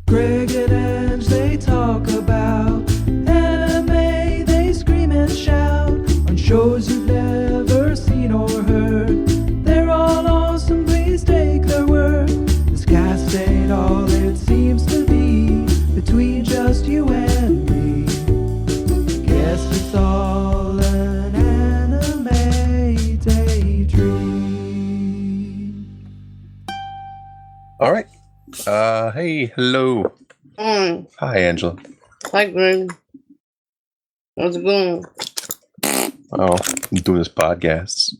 Greg and Ange, they talk about anime, they scream and shout on shows you've never seen or heard. They're all awesome, please take their word. This cast ain't all it seems to be, between just you and me. Guess it's all an anime daydream. All right. Hey, hello. Hi. Hi, Angela. Hi, Greg. How's it going? Oh, I'm doing this podcast.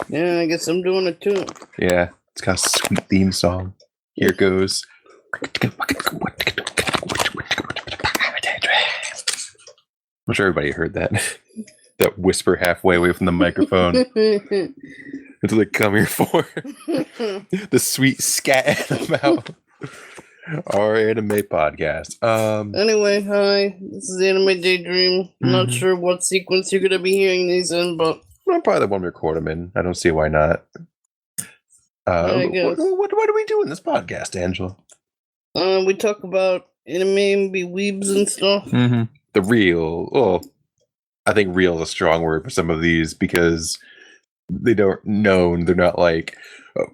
Yeah, I guess I'm doing it too. Yeah, it's got a sweet theme song. Here it goes. I'm sure everybody heard that. That whisper halfway away from the microphone. That's what they come here for. The sweet scat about our anime podcast. Anyway, hi. This is Anime Daydream. Not sure what sequence you're gonna be hearing these in, but I'll probably want to record them in. I don't see why not. I guess. What do we do in this podcast, Angela? We talk about anime and be weebs and stuff. The real, I think real is a strong word for some of these because they don't known. They're not like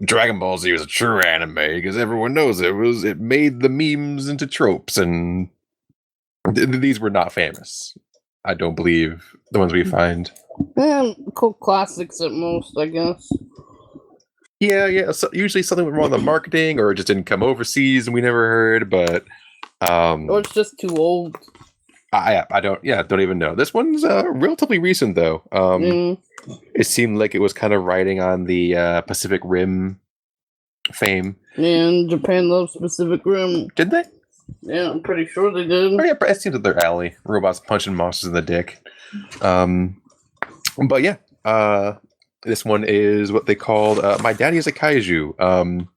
Dragon Ball Z was a true anime because everyone knows it made the memes into tropes, and these were not famous. I don't believe the ones we find. Yeah, cult classics at most, I guess. Yeah. So usually something went wrong with the marketing, or it just didn't come overseas and we never heard. But or it's just too old. I don't even know. This one's relatively recent though. It seemed like it was kind of riding on the Pacific Rim fame. And Japan loves Pacific Rim. Did they? Yeah, I'm pretty sure they did. Oh, yeah, it seems like their alley. Robots punching monsters in the dick. But yeah, this one is what they called My Daddy is a Kaiju.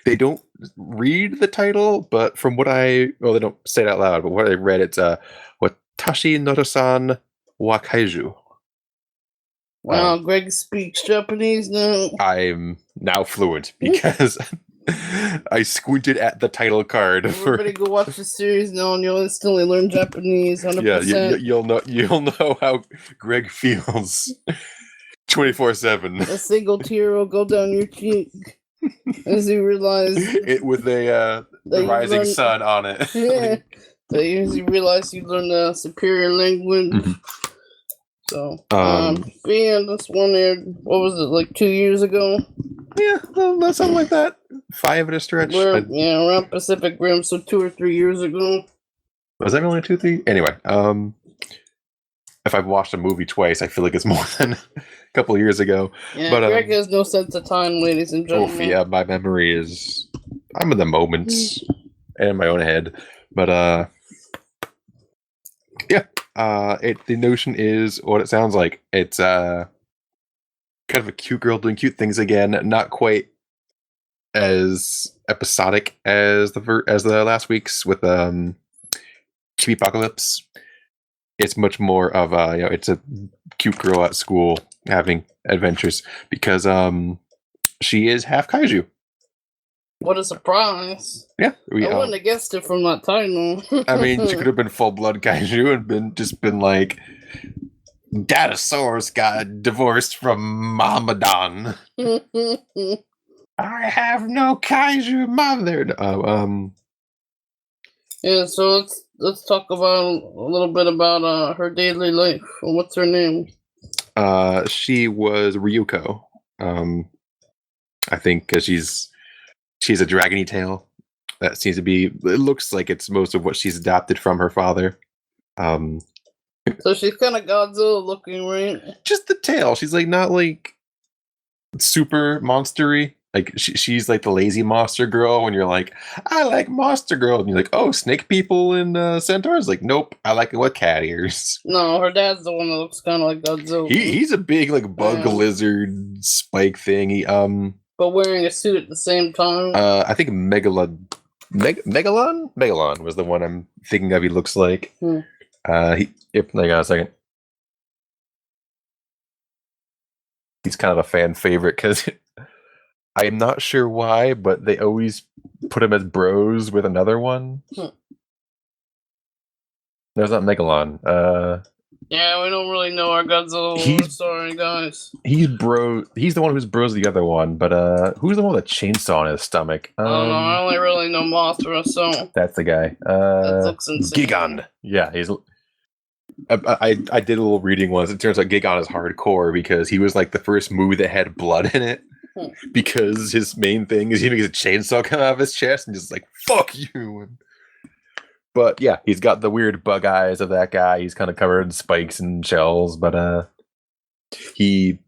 They don't read the title, but from what they don't say it out loud, but what I read, it's Watashi Noto-san wa Kaiju. Wow, Greg speaks Japanese now. I'm now fluent because I squinted at the title card. Everybody go watch the series now, and you'll instantly learn Japanese. 100%. Yeah, you'll know how Greg feels 24/7. A single tear will go down your cheek as you realize it with the rising sun on it. Yeah, as you realize you learned a superior language. So, yeah, this one aired, what was it, like 2 years ago? Yeah, that's something like that. 5 at a stretch. Around Pacific Rim, so 2 or 3 years ago. Was that only 2, 3? Anyway, if I've watched a movie twice, I feel like it's more than a couple of years ago. Yeah, but Greg has no sense of time, ladies and gentlemen. Yeah, my memory is, I'm in the moments and in my own head. But, yeah. The notion is what it sounds like. It's kind of a cute girl doing cute things again. Not quite as episodic as the last week's with Chibi Apocalypse. It's much more of it's a cute girl at school having adventures because she is half kaiju. What a surprise. Yeah. I wouldn't have guessed it from that title. I mean, she could have been full-blood kaiju and been like, Datasaurus got divorced from Mohammedan. I have no kaiju mother. Yeah, so let's talk about a little bit about her daily life. What's her name? She was Ryuko. I think because she's a dragony tail. That seems to be. It looks like it's most of what she's adopted from her father. So she's kind of Godzilla looking, right? Just the tail. She's like not like super monstery. Like she's like the lazy monster girl. When you're like, I like monster girl, and you're like, oh, snake people and centaurs. Like, nope, I like it with cat ears. No, her dad's the one that looks kind of like Godzilla. He's a big like bug lizard spike thing. But wearing a suit at the same time. I think Megalon was the one I'm thinking of. He looks like. Hang on a second. He's kind of a fan favorite because I'm not sure why, but they always put him as bros with another one. There's not Megalon. Yeah, we don't really know our Godzilla. Sorry, guys. He's the one who's bros the other one, but who's the one with a chainsaw in his stomach? I don't know. I only really know Mothra, so that's the guy. that looks insane. Gigon. Yeah, he's. I did a little reading once. It turns out Gigon is hardcore because he was like the first movie that had blood in it. Because his main thing is he makes a chainsaw come out of his chest and just like fuck you. But yeah, he's got the weird bug eyes of that guy. He's kind of covered in spikes and shells, but Kaiju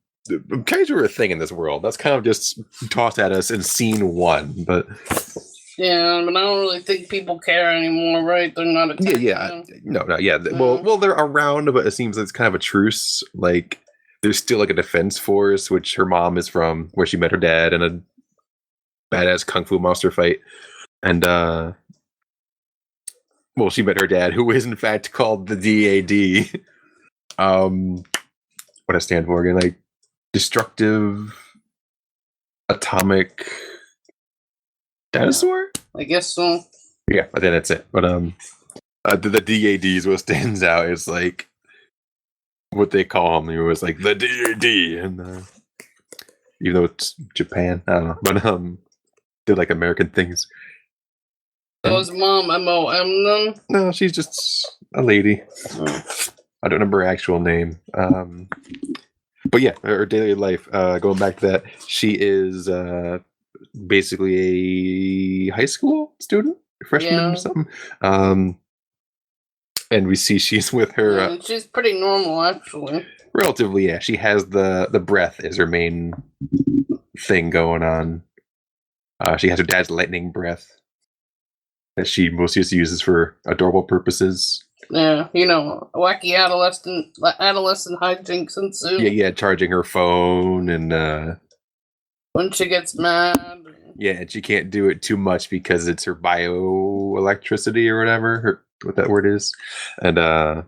are a thing in this world. That's kind of just tossed at us in scene 1, but yeah, but I don't really think people care anymore, right? They're not attacking them. Yeah. Well, they're around, but it seems like it's kind of a truce. Like there's still like a defense force, which her mom is from, where she met her dad in a badass kung fu monster fight, and well, she met her dad, who is in fact called the DAD. What I stand for again? Like destructive atomic dinosaur? I guess so. Yeah, I think that's it. But the DAD is what stands out. It's like what they call him. It was like the DAD, and even though it's Japan, I don't know. But they're like American things. So is mom MOM then? No, she's just a lady. I don't remember her actual name. But yeah, her daily life. Going back to that, she is basically a high school student, freshman or something. And we see she's with her. She's pretty normal, actually. Relatively, yeah. She has the breath is her main thing going on. She has her dad's lightning breath that she mostly just uses for adorable purposes. Yeah, wacky adolescent hijinks ensue. Yeah, charging her phone and when she gets mad. Yeah, and she can't do it too much because it's her bioelectricity or whatever, what that word is. And I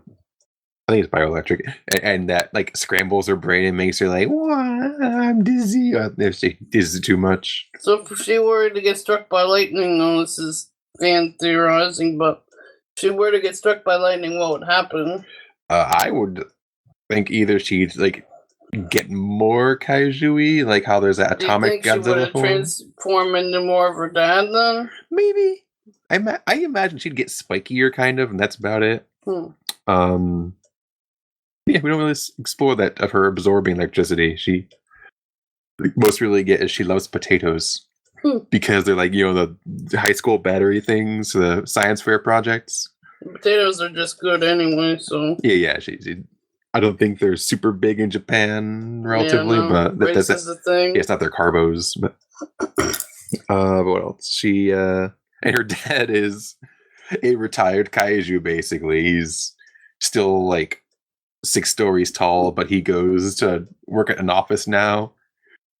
think it's bioelectric. And that like scrambles her brain and makes her like, I'm dizzy. If she dizzy too much. So if she were to get struck by lightning, though, this is fan theorizing, but if she were to get struck by lightning, what would happen? I would think either she'd like get more kaiju-y, like how there's that atomic Godzilla form. Transform into more of her dad then? Maybe. I imagine she'd get spikier kind of, and that's about it. Yeah, we don't really explore that of her absorbing electricity. She most really get is she loves potatoes. Because they're like, the high school battery things, the science fair projects. Potatoes are just good anyway, so. Yeah. I don't think they're super big in Japan, relatively, but that's the thing. Yeah, it's not their carbos. But what else? She and her dad is a retired kaiju. Basically, he's still like 6 stories tall, but he goes to work at an office now.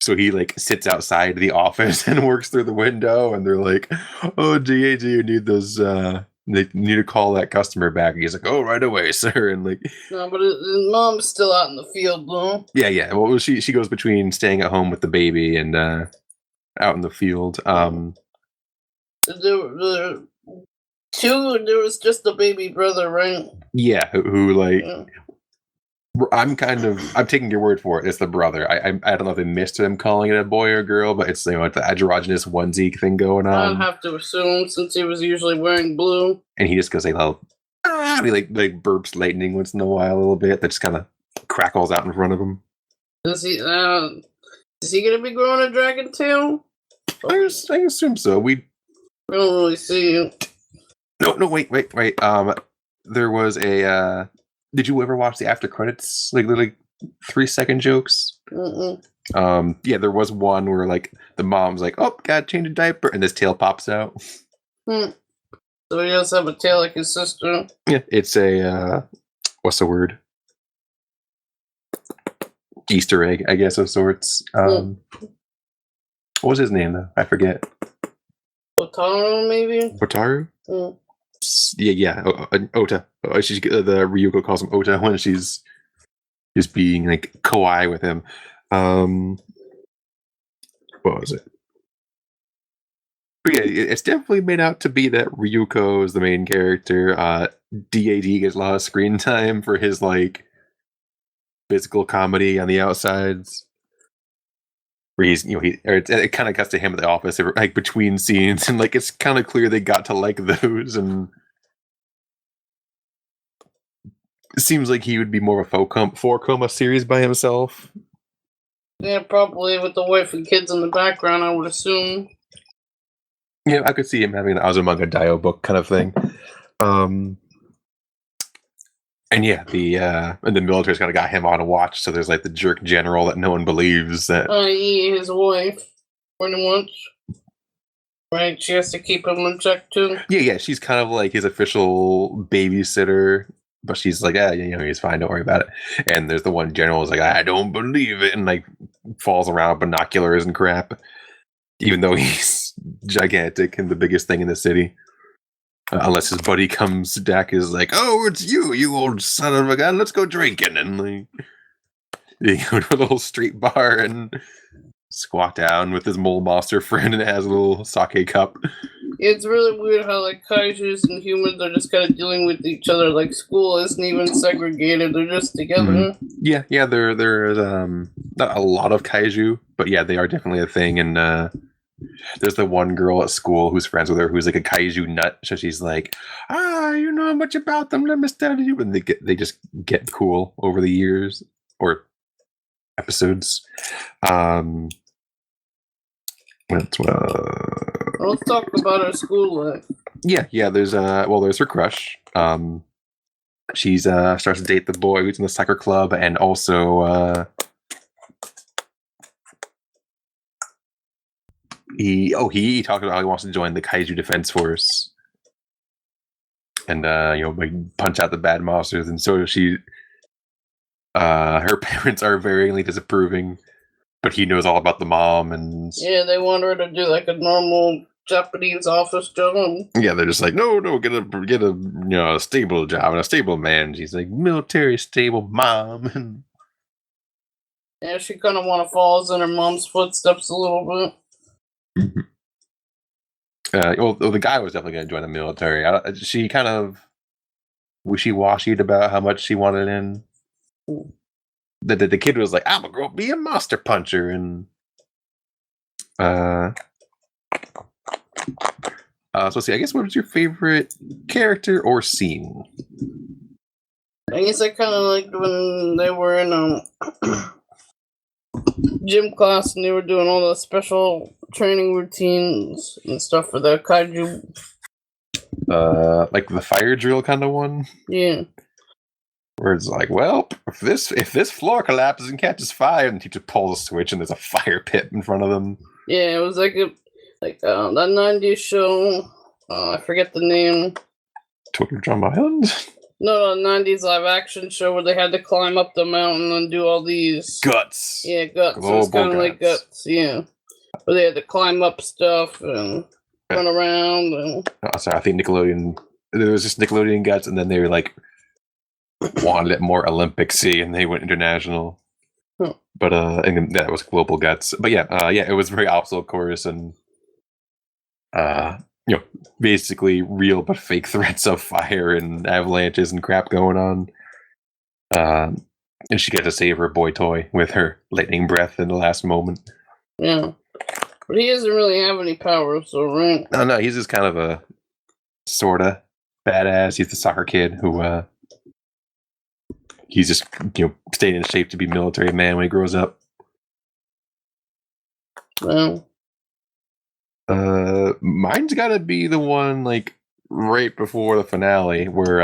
So he like sits outside the office and works through the window, and they're like, "Oh, DAD, you need those. They need to call that customer back." And he's like, "Oh, right away, sir." And like, no, but his mom's still out in the field, though. Yeah. Well, she goes between staying at home with the baby and out in the field. There was just the baby brother, right? Yeah, who like. Yeah. I'm taking your word for it. It's the brother. I don't know if they missed him calling it a boy or a girl, but it's the androgynous onesie thing going on. I'd have to assume since he was usually wearing blue. And he just goes like, he like burps lightning once in a while a little bit. That just kind of crackles out in front of him. Is he gonna be growing a dragon tail? I assume so. We don't really see it. No, wait. There was a. Did you ever watch the after credits, like 3-second jokes? Mm-mm. Yeah, there was one where like the mom's like, "Oh, gotta change a diaper," and this tail pops out. So he does have a tail like his sister. Yeah, it's a what's the word? Easter egg, I guess, of sorts. What was his name though? I forget. Otaru, maybe. Otaru. Yeah. Ota. The Ryuko calls him Ota when she's just being like kawaii with him. What was it? But yeah, it's definitely made out to be that Ryuko is the main character. DAD gets a lot of screen time for his like physical comedy on the outsides. Where he's, it kind of cuts to him at the office, like between scenes, and like it's kind of clear they got to like those, and it seems like he would be more of a four coma series by himself. Yeah, probably with the wife and kids in the background, I would assume. Yeah, I could see him having an Azumanga Daioh book kind of thing. And yeah, the military's kind of got him on a watch. So there's like the jerk general that no one believes that. I.e., his wife, pretty much. Right, she has to keep him in check too. Yeah, she's kind of like his official babysitter, but she's like, he's fine, don't worry about it. And there's the one general who's like, I don't believe it, and like falls around with binoculars and crap, even though he's gigantic and the biggest thing in the city. Unless his buddy comes back, is like, oh, it's you old son of a gun, let's go drinking. And like, you go to a little street bar and squat down with his mole monster friend, and it has a little sake cup. It's really weird how like kaijus and humans are just kind of dealing with each other. Like school isn't even segregated; they're just together. Mm-hmm. Yeah. There's not a lot of kaiju, but yeah, they are definitely a thing. And there's the one girl at school who's friends with her who's like a kaiju nut. So she's like, you know much about them, let me study you. And they just get cool over the years or episodes. Let's talk about her school life. Yeah. There's her crush. She's starts to date the boy who's in the soccer club, and also he talked about how he wants to join the Kaiju Defense Force, and punch out the bad monsters. And so she, her parents are varyingly disapproving, but he knows all about the mom, and yeah, they want her to do like a normal Japanese office job. Yeah, they're just like, no, get a stable job and a stable man. She's like, military stable mom. Yeah, she kind of want to follow in her mom's footsteps a little bit. The guy was definitely going to join the military. She kind of wishy-washied about how much she wanted in. The kid was like, I'm gonna grow up be a monster puncher, and so let's see. I guess what was your favorite character or scene? I guess I kind of liked when they were in gym class and they were doing all the special training routines and stuff for the kaiju. Like the fire drill kind of one. Yeah. Where it's like, well, if this floor collapses and catches fire, and the teacher pulls a switch and there's a fire pit in front of them. Yeah, it was like that 90s show. I forget the name. Total Drum Island? No, 90s live action show where they had to climb up the mountain and do all these Guts. Yeah, Guts. It was kind of like Guts. Yeah, where they had to climb up stuff and run around. And sorry, I think Nickelodeon. There was just Nickelodeon Guts, and then they were like wanted it more Olympic-y, and they went international. Huh. But and that was Global Guts. But yeah, it was very obstacle course, and basically real but fake threats of fire and avalanches and crap going on. And she got to save her boy toy with her lightning breath in the last moment. Yeah, but he doesn't really have any powers, so right? No, he's just kind of a sorta badass. He's the soccer kid who he's just staying in shape to be military man when he grows up. Well, mine's gotta be the one like right before the finale where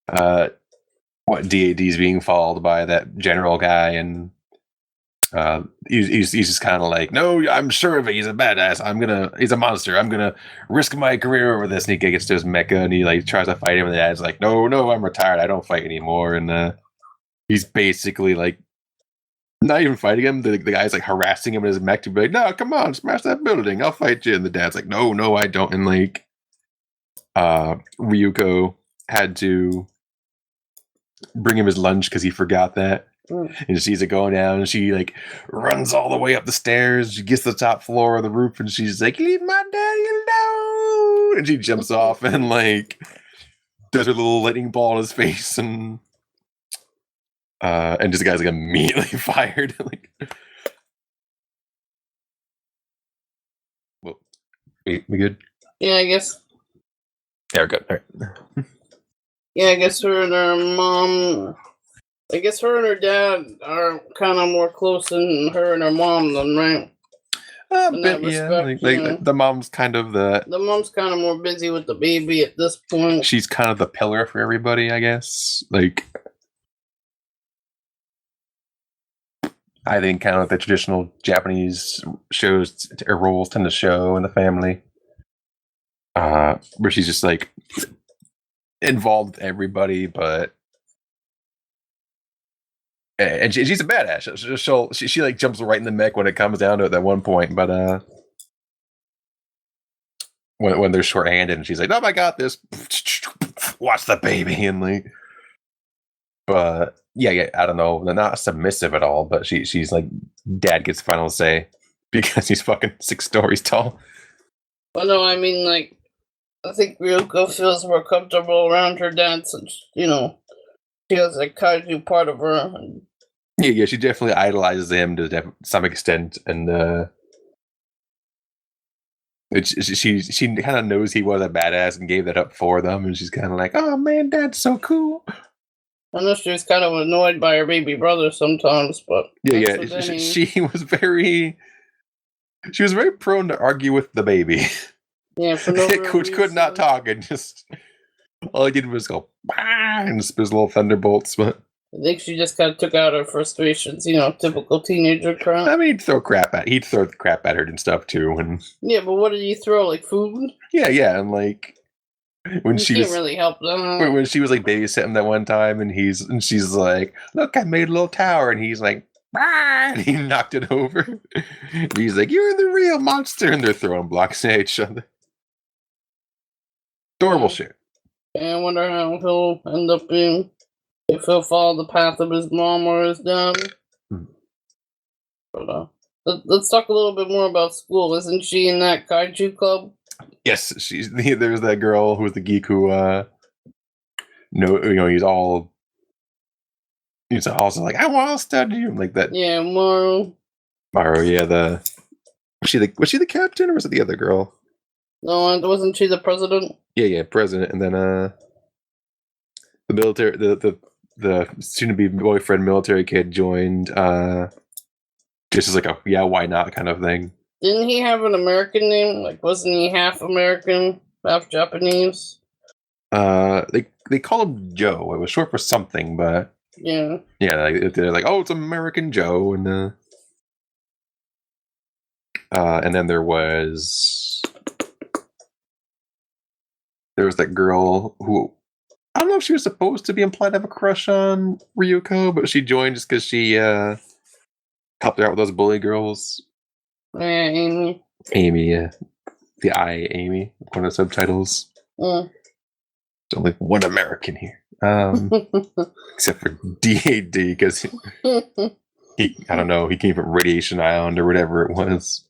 DAD's being followed by that general guy, and he's just kind of like, no, I'm sure of it, he's a badass, he's a monster, I'm gonna risk my career over this. And he gets to his mecha and he like tries to fight him, and the dad's like, no, I'm retired, I don't fight anymore. And he's basically like not even fighting him. The guy's like harassing him in his mech to be like, no, come on, smash that building, I'll fight you. And the dad's like, no, I don't. And like Ryuko had to bring him his lunch because he forgot that. and she sees it going down, and she like runs all the way up the stairs. She gets to the top floor of the roof, and she's like, "Leave my daddy alone!" And she jumps off and like does her little lightning ball in his face, and just the guy's like immediately fired. Like, well, we good? Yeah, I guess. Yeah, we're good. All right. Yeah, I guess her and her mom. I guess her and her dad are kind of more close than her and her mom, then, right? A bit, yeah. Like the mom's kind of the mom's kind of more busy with the baby at this point. She's kind of the pillar for everybody, I guess. Like, I think kind of the traditional Japanese shows or roles tend to show in the family, where she's just like involved with everybody, but and she's a badass. She like jumps right in the mech when it comes down to it at one point, but when they're short-handed and she's like, "Oh, I got this," watch the baby, and like, but yeah, I don't know, they're not submissive at all, but she's like, dad gets final say because he's fucking 6 stories tall. Well, no, I mean, like, I think Ryuko feels more comfortable around her dad since, she has a kaiju part of her. Yeah, she definitely idolizes him to some extent, and she kind of knows he was a badass and gave that up for them, and she's kind of like, "Oh man, Dad's so cool." I know she was kind of annoyed by her baby brother sometimes, but yeah, she was very prone to argue with the baby. Yeah, for no which could not talk, and just all he did was go and spit his little thunderbolts. But I think she just kind of took out her frustrations, typical teenager crap. I mean, he'd throw the crap at her and stuff too. And yeah, but what did he throw? Like food? Yeah, and like when she didn't really help them. When she was like babysitting that one time, and she's like, "Look, I made a little tower," and he's like, and he knocked it over. And he's like, "You're the real monster," and they're throwing blocks at each other. Adorable shit. Yeah, I wonder how he'll end up being. If he'll follow the path of his mom or his dad. But let's talk a little bit more about school. Isn't she in that Kaiju club? Yes, there's that girl who's the geek who he's also like, "I want to study," like that. Yeah, Maru, yeah, was she the captain, or was it the other girl? No, wasn't she the president? Yeah, president, and then the military, the soon-to-be boyfriend military kid joined, just as like a why not kind of thing. Didn't he have an American name? Like, wasn't he half American, half Japanese? They call him Joe. It was short for something, but yeah, they're like, "Oh, it's American Joe," and then there was that girl who, I don't know if she was supposed to be implied to have a crush on Ryuko, but she joined just because she helped her out with those bully girls. Yeah, Amy. Amy, yeah. The Amy, one of the subtitles. There's only one American here. Except for DAD, because he, I don't know, he came from Radiation Island or whatever it was.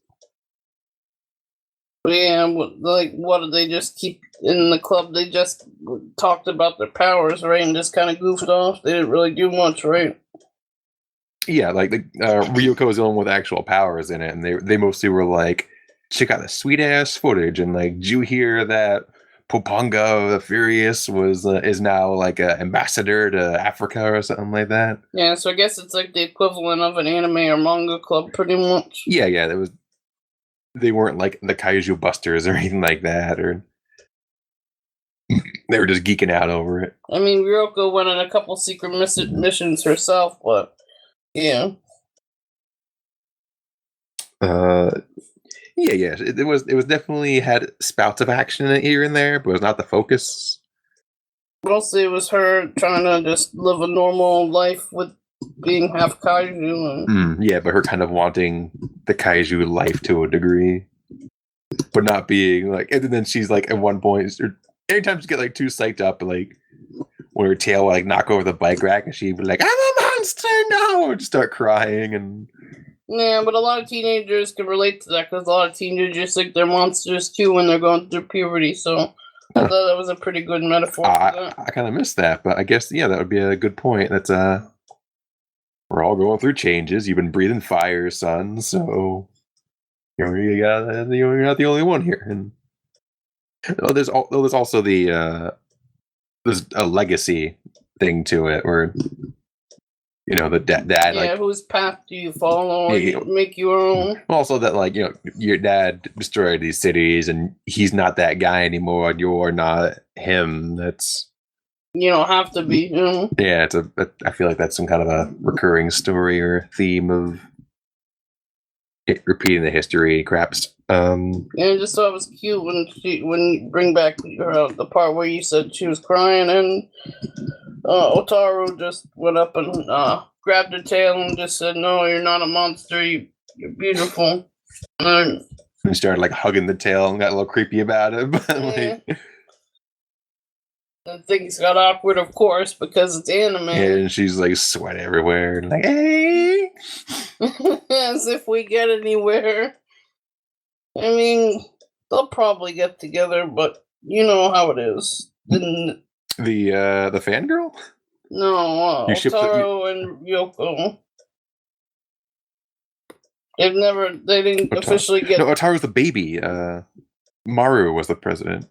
Yeah, what did they just keep in the club? They just talked about their powers, right, and just kind of goofed off. They didn't really do much, right? Yeah, like Ryuko was the one with actual powers in it, and they mostly were like, "Check out the sweet ass footage," and like, "Did you hear that Poponga the Furious is now like an ambassador to Africa or something like that?" Yeah, so I guess it's like the equivalent of an anime or manga club, pretty much. Yeah, they weren't like the Kaiju Busters or anything like that, or they were just geeking out over it. I mean, Ryoko went on a couple secret missions herself, but yeah. Yeah. It was definitely had spouts of action in it here and there, but it was not the focus. Mostly it was her trying to just live a normal life with being half kaiju. Yeah, but her kind of wanting the kaiju life to a degree, but not being like. And then she's like, at one point, or anytime she get like too psyched up, like when her tail would, like knock over the bike rack, and she'd be like, "I'm a monster, no! Just start crying and. Yeah, but a lot of teenagers can relate to that because a lot of teenagers think they're monsters too when they're going through puberty. So I thought that was a pretty good metaphor for that. I kind of missed that, but I guess that would be a good point. That's we're all going through changes. You've been breathing fire, son. So you're not the only one here. And there's also the there's a legacy thing to it where. The dad. Yeah, like, whose path do you follow? Or you make your own. Also, that your dad destroyed these cities, and he's not that guy anymore. And you're not him. That's you don't have to be him. Yeah, I feel like that's some kind of a recurring story or theme of it repeating the history craps. And I just thought it was cute when you bring back the part where you said she was crying and. Otaru just went up and grabbed her tail and just said, "No, you're not a monster. You're beautiful." And started hugging the tail and got a little creepy about it. But and things got awkward, of course, because it's anime. And she's sweat everywhere and hey, as if we get anywhere. I mean, they'll probably get together, but you know how it is. The fangirl? No, Otaru and Yoko. They didn't officially get... No, Otaru's the baby. Maru was the president.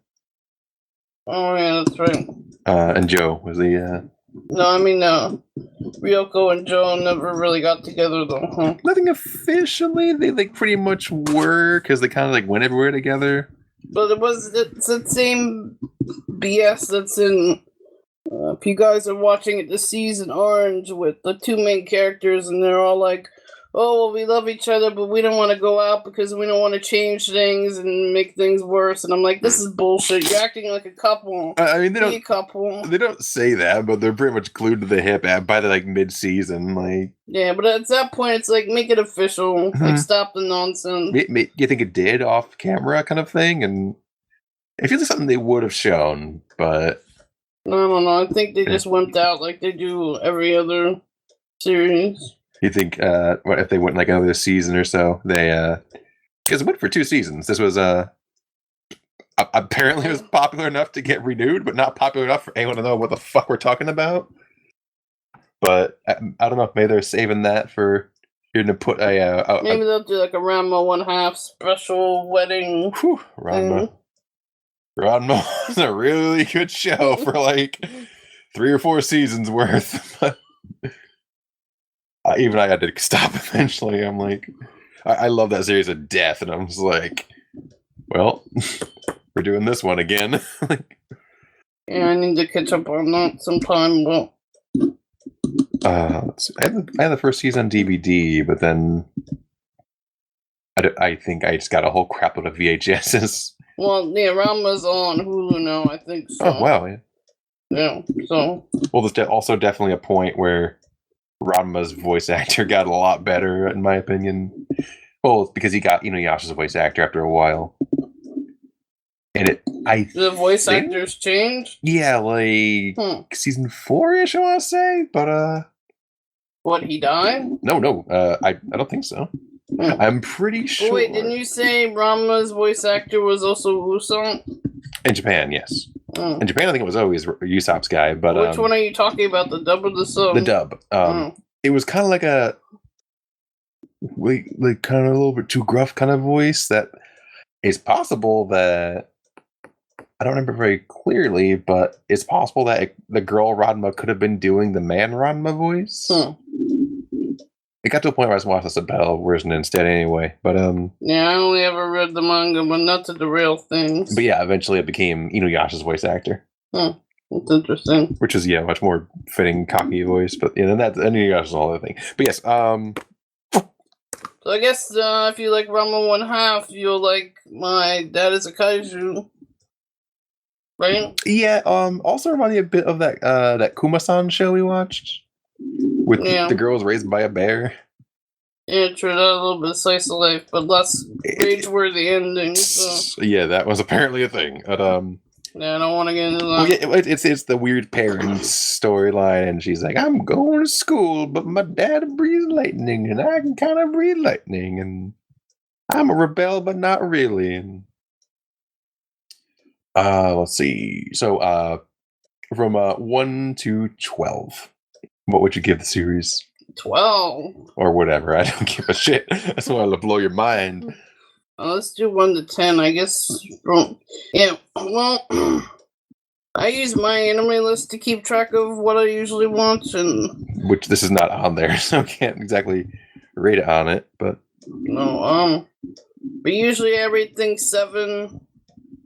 Oh, yeah, that's right. And Joe was the... No, I mean, Ryoko and Joe never really got together, though, huh? Nothing officially. They pretty much were, because they kind of went everywhere together. But it's the same BS that's in, if you guys are watching it this season, Orange, with the two main characters, and they're all like, oh, well, we love each other, but we don't want to go out because we don't want to change things and make things worse. And I'm like, this is bullshit. You're acting like a couple. I mean, they don't say that, but they're pretty much glued to the hip by the mid-season. Yeah, but at that point, it's make it official. Stop the nonsense. You think it did off camera kind of thing? And it feels like something they would have shown, but I don't know. I think they just wimped out like they do every other series. You think, what if they went another season or so? They, because it went for 2 seasons. This was, apparently it was popular enough to get renewed, but not popular enough for anyone to know what the fuck we're talking about. But, I don't know, maybe they're saving that for, you're gonna put maybe they'll do a Ranma 1/2 special wedding. Whew, Ranma was a really good show for 3 or 4 seasons worth. Even I had to stop eventually. I'm I love that series of death, and I'm just well, we're doing this one again. Yeah, I need to catch up on that sometime. But let's see. I had the first season on DVD, but then I think I just got a whole crapload of VHSs. Well, yeah, Ranma's on Hulu now, I think. So. Oh wow, yeah. Yeah. So. Well, there's also definitely a point where Ranma's voice actor got a lot better, in my opinion. Well, it's because he got Inuyasha's voice actor after a while. And the voice actors changed? Yeah, season 4-ish, I want to say, but What, he died? No, I don't think so. I'm pretty sure. Wait, didn't you say Ranma's voice actor was also Usopp? In Japan, yes. In Japan, I think it was always Usopp's guy, but which one are you talking about? The dub or the sub? The dub. It was kind of like a kind of a little bit too gruff kind of voice. That it's possible that I don't remember very clearly, but it's possible that the girl Ranma could have been doing the man Ranma voice. It got to a point where I was watching the sub version instead, anyway. But yeah, I only ever read the manga, but not to derail things. But yeah, eventually it became Inuyasha's voice actor. That's interesting. Which is much more fitting, cocky voice. But then that's Inuyasha's all other thing. But yes, So I guess if you like Ranma 1/2, you'll like My Dad is a Kaiju, right? Yeah. Also reminded me a bit of that Kuma-san show we watched. With the girls raised by a bear. Yeah, true. That a little bit of slice of life, but less rage-worthy endings. So. Yeah, that was apparently a thing. But Yeah, I don't want to get into that. Well, yeah, it's the weird parents storyline, and she's like, I'm going to school, but my dad breathes lightning, and I can kind of breathe lightning, and I'm a rebel, but not really. And let's see. So, from 1 to 12, what would you give the series? 12. Or whatever. I don't give a shit. I just wanted to blow your mind. Let's do 1 to 10, I guess. Yeah, well, I use my anime list to keep track of what I usually want, and Which this is not on there, so I can't exactly rate it on it, but but usually I rate things 7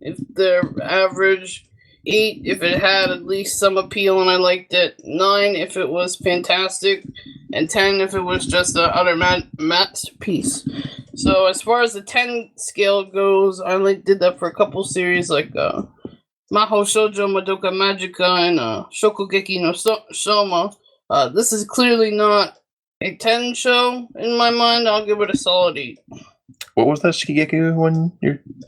if they're average, 8 if it had at least some appeal and I liked it, 9 if it was fantastic, and 10 if it was just a utter masterpiece. So as far as the 10 scale goes, I did that for a couple series like Maho Shoujo Madoka Magica and Shokugeki no Soma. This is clearly not a 10 show in my mind. I'll give it a solid 8. what was that Shigeki one?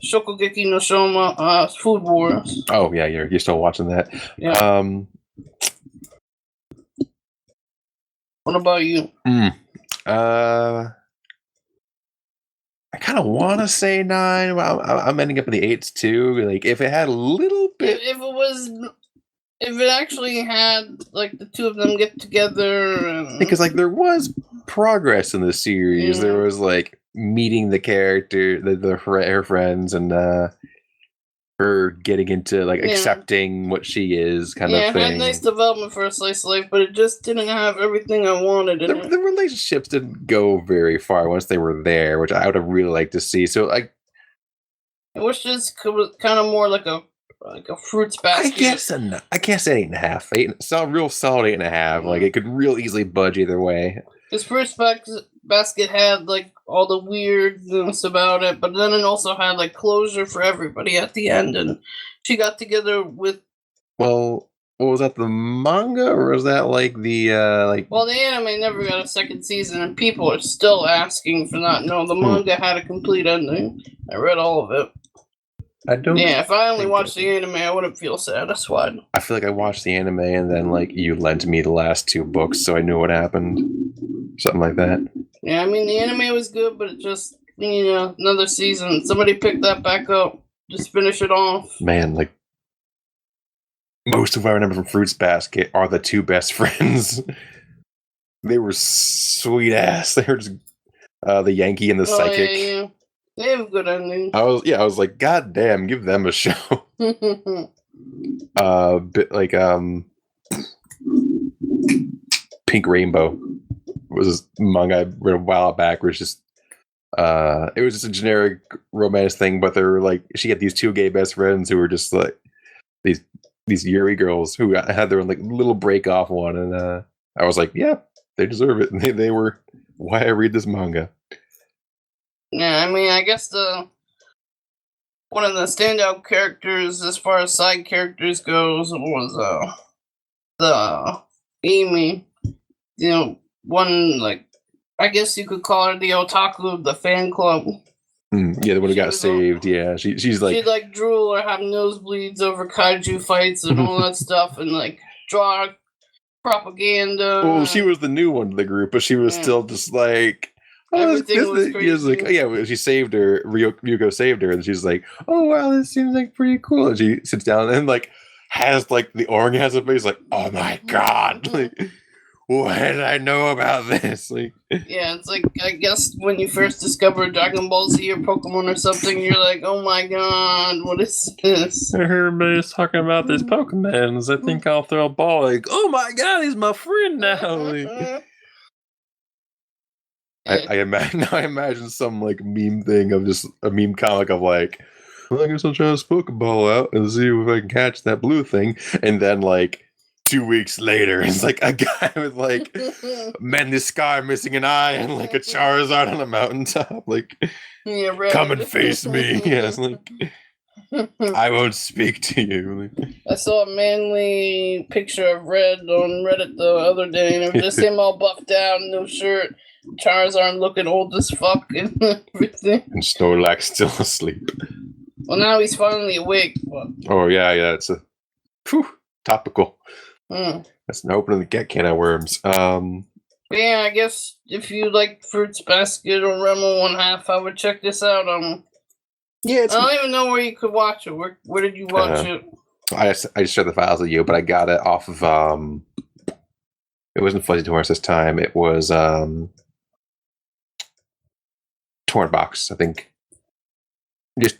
Shokugeki no Soma, Food Wars. Oh yeah, you're still watching that. Yeah. What about you? I kind of want to say 9. But I'm ending up in the 8s too. Like if it had a little bit, if it actually had like the two of them get together, and because like there was progress in the series. Yeah. There was like meeting the character, her friends, and her getting into like accepting what she is, kind of thing. It had nice development for a slice of life, but it just didn't have everything I wanted in it. The relationships didn't go very far once they were there, which I would have really liked to see. So like, it was just kind of more like a fruits basket. I guess 8.5. 8, so real solid 8.5. Like it could real easily budge either way. This fruits basket had like all the weirdness about it, but then it also had like closure for everybody at the end, and she got together with. Well, what was that? The manga, or was that like the like? Well, the anime never got a second season, and people are still asking for that. No, the manga had a complete ending. I read all of it. I don't. Yeah, if I only watched the anime, I wouldn't feel satisfied. I feel like I watched the anime, and then like you lent me the last 2 books, so I knew what happened. Something like that. Yeah, I mean the anime was good, but it just another season. Somebody pick that back up. Just finish it off. Man, like most of what I remember from Fruits Basket are the 2 best friends. They were sweet ass. They were just the Yankee and the psychic. Yeah. They have a good ending. I was like, God damn, give them a show. Bit like Pink Rainbow was this manga I read a while back where it's just it was just a generic romance thing, but they were like, she had these 2 gay best friends who were just like these Yuri girls who had their like little break off one, and I was like, yeah, they deserve it. And they were why I read this manga. Yeah, I mean, I guess one of the standout characters as far as side characters goes was the Amy. One, like, I guess you could call her the otaku of the fan club. Yeah, the one who got saved. She's like, she'd like drool or have nosebleeds over kaiju fights and all that stuff, and like draw propaganda. Well, she was the new one to the group, but she was still just like, everything was crazy. He was like, she saved her. Ryuko saved her, and she's like, oh wow, this seems like pretty cool. And she sits down and like has like the orgasm face, like, oh my god, like, what did I know about this? Like, yeah, it's like, I guess when you first discover Dragon Ball Z or Pokemon or something, you're like, oh my god, what is this? Everybody's talking about these Pokemons. I think I'll throw a ball. Like, oh my god, he's my friend now. Like, I imagine some like meme thing of just a meme comic of like, well, I guess I'll try this Pokeball out and see if I can catch that blue thing. And then like 2 weeks later, it's like a guy with like the scar missing an eye and like a Charizard on a mountaintop. Like, yeah, right. Come and face me. Yes, like I won't speak to you. I saw a manly picture of Red on Reddit the other day, and it was just him all buffed out, no shirt. Charizard looking old as fuck and everything. And Snorlax still asleep. Well, now he's finally awake. But, Oh yeah, it's a topical. mm. That's an opening the can of worms. Yeah, I guess if you like Fruits Basket or Remo 1/2, I would check this out. Yeah, I don't even know where you could watch it. Where did you watch it? I just shared the files with you, but I got it off of it wasn't Fuzzy Torrents this time. It was Torrent Box, I think. Just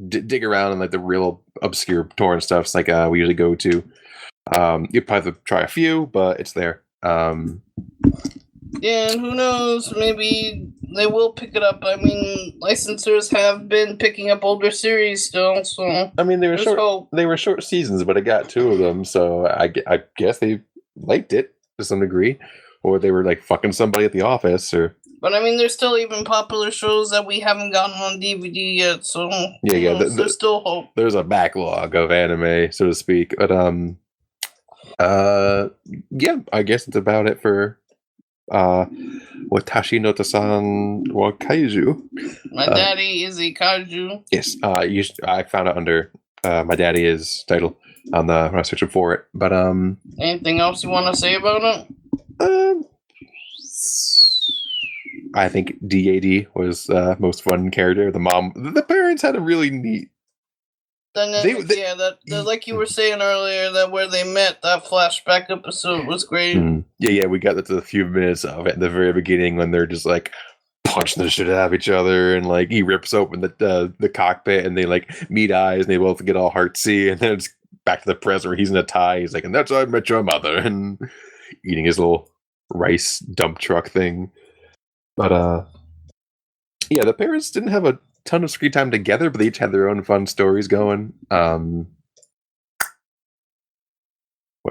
dig around in like the real obscure torrent stuff like we usually go to. You probably have to try a few, but it's there. Yeah, and who knows? Maybe they will pick it up. I mean, licensors have been picking up older series still, so I mean, they were short. hope. They were short seasons, but I got 2 of them, so I guess they liked it to some degree, or they were like fucking somebody at the office, or. But I mean, there's still even popular shows that we haven't gotten on DVD yet, so there's still hope. There's a backlog of anime, so to speak. But yeah, I guess it's about it for Watashi no Tasan wa Kaiju. My Daddy is a Kaiju. Yes, I found it under My Daddy Is title on the when I was searching for it. But anything else you want to say about it? I think DAD was most fun character. The mom, the parents had a really neat. Like you were saying earlier, that where they met, that flashback episode was great. Yeah, we got to a few minutes of it at the very beginning when they're just like punching the shit out of each other, and like he rips open the cockpit, and they like meet eyes, and they both get all heartsy, and then it's back to the present where he's in a tie. He's like, and that's how I met your mother, and eating his little rice dump truck thing. But yeah, the parents didn't have a ton of screen time together, but they each had their own fun stories going. What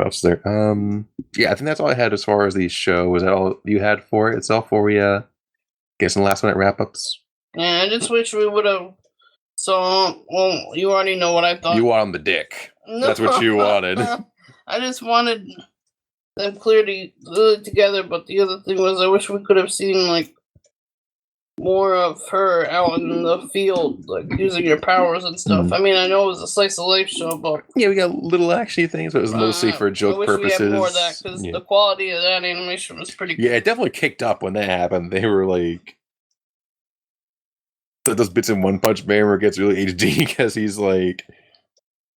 else is there? Yeah, I think that's all I had as far as the show. Was that all you had for it itself? Before we get some last minute wrap ups? Yeah, I just wish we would have. Well, you already know what I thought. You wanted the dick. No. That's what you wanted. I just wanted them clearly together, but the other thing was I wish we could have seen like more of her out in the field, like using her powers and stuff. I mean, I know it was a slice of life show, but yeah, we got little actiony things, but it was mostly for joke purposes. We had more of that because the quality of that animation was pretty good. Yeah, it definitely kicked up when that happened. They were like those bits in One Punch Man where it gets really HD because he's like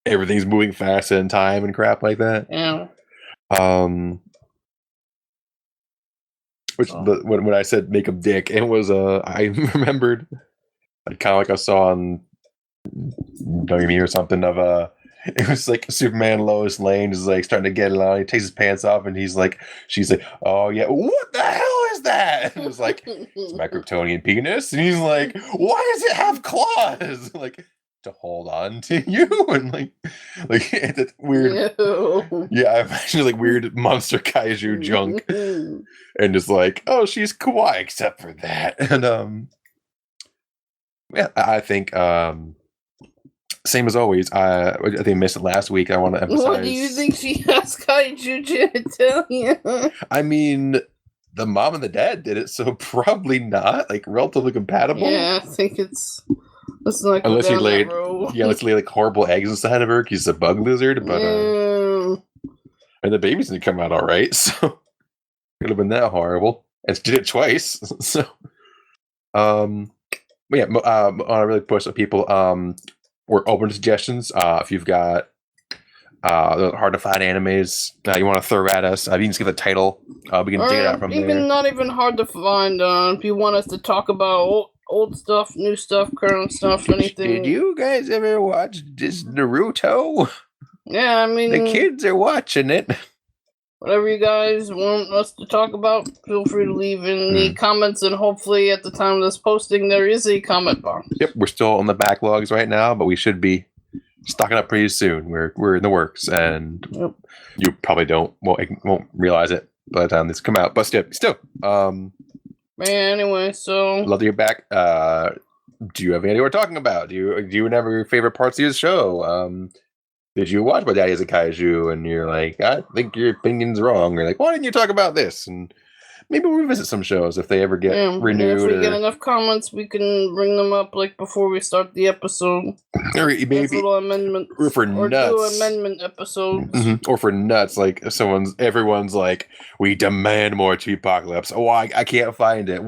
everything's moving fast in time and crap like that. Yeah. When I said make him dick, it was I remembered kind of like I saw on WWE or something of it was like Superman Lois Lane is like starting to get it on. He takes his pants off and she's like, oh yeah, what the hell is that? And it was like, it's my Kryptonian penis, and he's like, why does it have claws? Like to hold on to you, and like it's weird. Ew. Yeah, I imagine like weird monster kaiju junk, and just like, oh, she's kawaii except for that, and yeah, I think same as always. I think I missed it last week. I want to emphasize. What do you think she has kaiju genitalia? I mean, the mom and the dad did it, so probably not. Like relatively compatible. Yeah, I think it's. Let's not go unless down he laid, that road. Yeah, let's lay like horrible eggs inside of her. He's a bug lizard, but and the babies didn't come out all right, so could have been that horrible. And she did it twice, so but yeah, I want to really push on people. We're open to suggestions. If you've got hard to find animes you want to throw at us, you can just give a title. We can dig it out from there. Not even hard to find. If you want us to talk about old stuff, new stuff, current stuff, anything. Did you guys ever watch this Naruto? Yeah, I mean, the kids are watching it. Whatever you guys want us to talk about, feel free to leave in the comments, and hopefully at the time of this posting, there is a comment box. Yep, we're still on the backlogs right now, but we should be stocking up pretty soon. We're in the works, and you probably won't realize it by the time this come out. But still. Anyway, so love to get back. Do you have any idea what we're talking about? Do you remember your favorite parts of your show? Did you watch My Daddy Is a Kaiju and you're like, I think your opinion's wrong? Or like, why didn't you talk about this? And maybe we'll revisit some shows if they ever get And renewed. if we get enough comments, we can bring them up like before we start the episode. Or As maybe little amendments. or for do nuts. amendment episodes. Or for nuts, like everyone's like, we demand more to Apocalypse. Oh, I can't find it.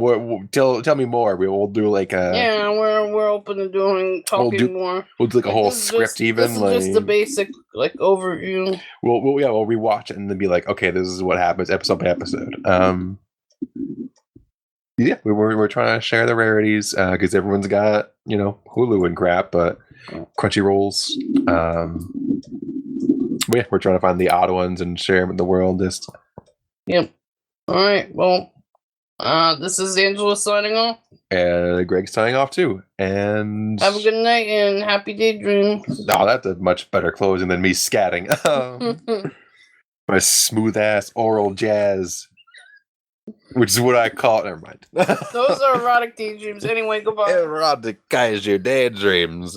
Tell me more. We'll do like a Yeah, we're open to talking more. We'll do like a whole script even. This is like just the basic like overview. we'll rewatch it and then be like, okay, this is what happens episode by episode. Yeah, we're trying to share the rarities because everyone's got Hulu and crap, but Crunchyrolls. Yeah, we're trying to find the odd ones and share them with the world. Yep. All right. Well, this is Angela signing off. And Greg's signing off too. And have a good night and happy daydream. Oh, that's a much better closing than me scatting. My smooth ass oral jazz. Which is what I call it. Never mind. Those are erotic daydreams. Anyway, goodbye. Erotic Kaiju daydreams.